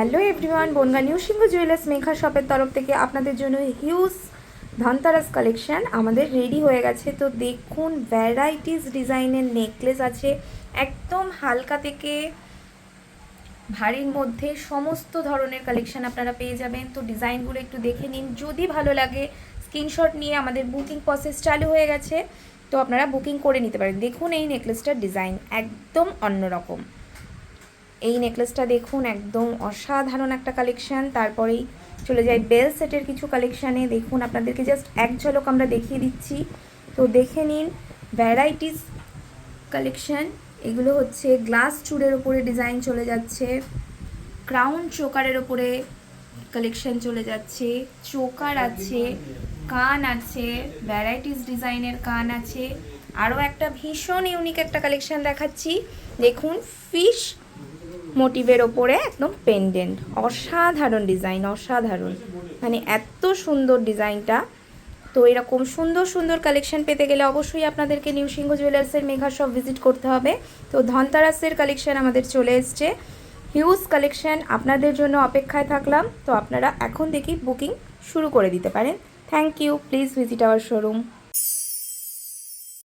Hello everyone, Bongaon new সিংহ jewellers Megha শপের তরফ থেকে আপনাদের জন্য হিউজ ধনতেরাস কালেকশান আমাদের রেডি হয়ে গেছে। তো দেখুন, ভ্যারাইটিস ডিজাইনের নেকলেস আছে, একদম হালকা থেকে ভারীর মধ্যে সমস্ত ধরনের কালেকশান আপনারা পেয়ে যাবেন। তো ডিজাইনগুলো একটু দেখে নিন, যদি ভালো লাগে স্ক্রিনশট নিয়ে আমাদের বুকিং প্রসেস চালু হয়ে গেছে, তো আপনারা বুকিং করে নিতে পারেন। দেখুন এই নেকলেসটার ডিজাইন একদম অন্যরকম। এই নেকলেসটা দেখুন, একদম অসাধারণ একটা কালেকশান। তারপরেই চলে যাই বেল সেটের কিছু কালেকশানে। দেখুন, আপনাদেরকে জাস্ট এক ঝলক আমরা দেখিয়ে দিচ্ছি, তো দেখে নিন। ভ্যারাইটিস কালেকশান, এগুলো হচ্ছে গ্লাস চূড়ের ওপরে ডিজাইন চলে যাচ্ছে, ক্রাউন চোকারের ওপরে কালেকশান চলে যাচ্ছে, চোকার আছে, কান আছে, ভ্যারাইটিস ডিজাইনের কান আছে। আরও একটা ভীষণ ইউনিক একটা কালেকশান দেখাচ্ছি, দেখুন ফিশ মোটিভের ওপরে একদম পেন্ডেন্ট, অসাধারণ ডিজাইন, অসাধারণ, মানে এত সুন্দর ডিজাইনটা। তো এরকম সুন্দর সুন্দর কালেকশন পেতে গেলে অবশ্যই আপনাদেরকে নিউ সিংহ জুয়েলার্সের মেঘা শপ ভিজিট করতে হবে। তো ধনতেরাসের কালেকশন আমাদের চলে এসছে, হিউজ কালেকশন আপনাদের জন্য অপেক্ষায় থাকলাম। তো আপনারা এখন দেখি বুকিং শুরু করে দিতে পারেন। Thank you, please visit our showroom.